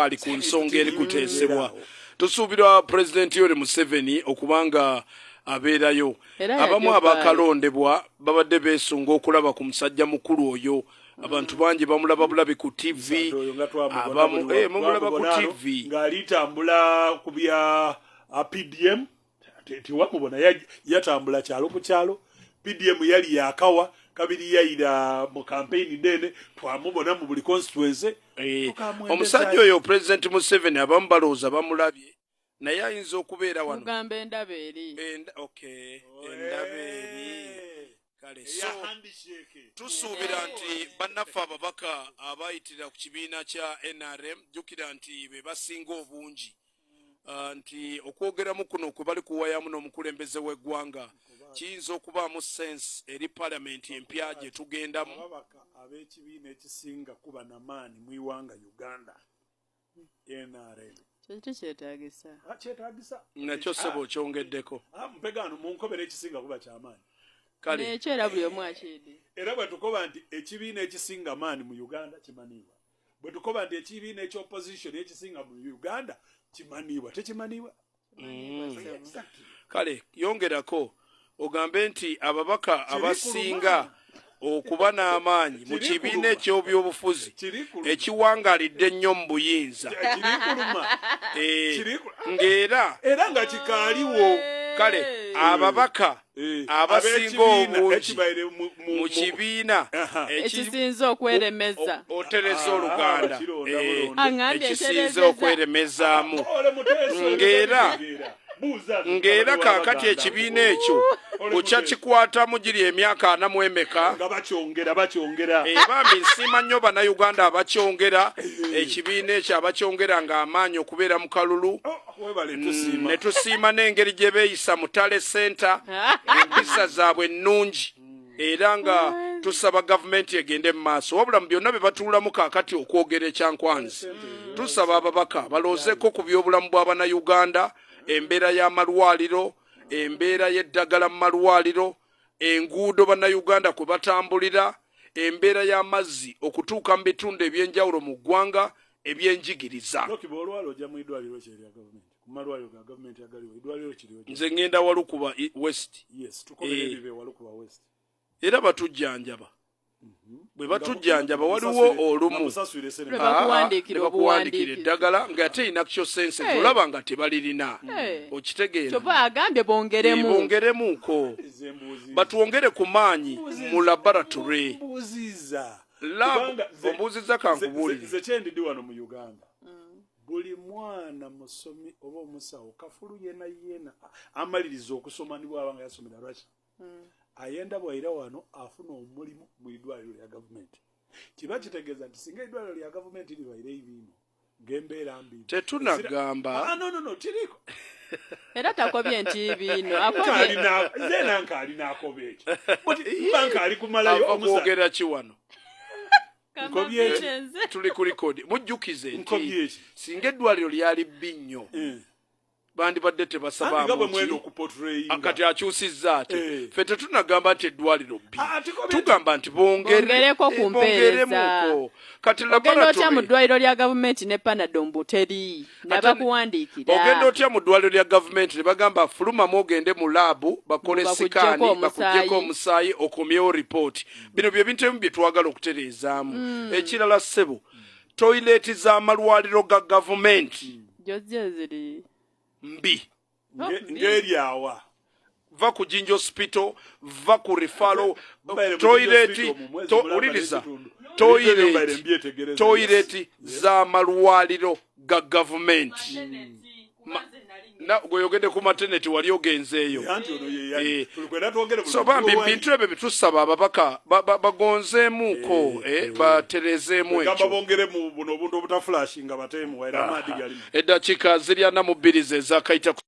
ali ku nsonga eri kuteesebwa. Tusuubira Pulezidenti Yoweri Museveni okubanga abeerayo. Abamu abakalondebwa babadde beesunga okulaba ku musajja mukulu oyo. Abantu bangi bamulaba bulabi ku TV. Abamu mumulaba ku TV ng'alitambula ku bya PDM. Tiwamubona yatambula kyalo ku kyalo. PDM yali yakawa kabiri yayira mu campaign dene twamubona mu buli constituency. Omusajja oyo President Museveni abamu balowooza bamulabye naye ayinza okubeera wano. Mugamba endaba eri. Endaba eri. Kale so tusuubira nti bannaffe ababaka abayitira ku kibiina kya NRM jjukira nti be basinga obungi. Nti okwogeramu kuno kwe bali kuwayamu n'omukulembeze w'eggwanga kiyinza okubaamu sense eri palamenti empya gye tugendamu. Ab'ekibiina ekisinga kuba n'amaanyi mu iwanga Uganda NRM. Kyetaagisa. Kyetaagisa. Nakyo ssebo okyongeddeko. Mpegano mu nkobera ekisinga kuba ky'amaanyi. Kale. Nekyo era buli omu akidde. Era bwe tukoba nti ekibiina ekisinga amaanyi mu Uganda kimanibwa. Bwe tukoba nti ekibiina eky'opposition ekisinga mu Uganda kimanibwa. Tekimanibwa. Kale yongerako ogambe nti ababaka abasinga okuba n'amaanyi mu kibiina eky'ebyobufuzi ekiwangalidde ennyo mu buyinza ng'era nga kikaaliwo. Kale ababaka abasinga obungi mu kibiina ekisinza okweremeza otereza oluganda ekisinza okweremezaamu ng'era kaakati ekibiina ekyo okyakikwatamu giri emyaka 4 mu emeka nga bakyongera bambi nsiima nnyo bannayuganda abakyongera ekibiina ekyo abakyongera ng'amaanyi okubeera mu kalulu ne tusiima n'engeri gye beeyisa mu Tale Center empisa zaabwe ennungi era nga tusaba gavumenti egende mu maaso wabula mu byonna bye batuulamu kaakati okwogera ekyankwanzi tusaba ababaka baloozeko ku by'obulamu bw'abannayuganda embeera y'amalwaliro embeera y'eddagala mu malwaliro enguudo bannayuganda kwe batambulira embeera y'amazzi okutuuka mu bitundu eby'enjawulo mu ggwanga ebyenjigiriza. Nze ngenda Walukuba West. Era batujjanjaba bwe batujjanjaba waliwo olumu bakuwandiikira eddagala ng'ate inakyo sense olaba nga tebalirina okitegeera kyova agambye bongeremuuko batwongere ku maanyi mu laboratory ombuuziza kankubuulire kyendidi wano mu Uganda buli mwana musomi oba omusawo kafulu yena amaliriza okusoma ni bw'aba nga yasomera Russia ayenda bwaira wano afuna omulimu mu idwaliro lya gavumenti. Kiba kitegeeza nti singa idwaliro lya gavumenti libaire ibino ng'embeera mbi tetunagamba no tiriko era takobye nti bino zena nkalina akobe eki banka ali kumalayo okwogera ki wano nkobye tuli ku likodi mujjukize nti singa eddwaliro lyali bbi nnyo bandibadde tebasaba kati akyusizza ate ffe tetunagamba nti eddwaliro bbi tugamba nti bongereko ku mpeereza kati ogenda otya mu ddwaliro lya gavumenti ne Panadol mbuteri nabakuwandiikira ogenda otya mu ddwaliro lya gavumenti ne bagamba fulumamu ogende mu laabu bakole sikaani bakugyeko omusaayi okomyewo ripooti bino bye bintu ebimu bye twagala okutereezaamu ekirala ssebo toyileeti z'amalwaliro ga gavumenti ziri mbi ng'eryawa va ku Jinja Hospital va ku referral toilet uliriza toilet z'amalwaliro ga gavumenti gweyogedde ku maternity wali ogenzeeyo so bambi bintu ebyo bitusaba ababaka bagonzeemuuko baterezeemu ekyo bongere mu buno obuntu obutaflashi nga bateemu waira amaadi gali eddakiika ziri 42 ezakayita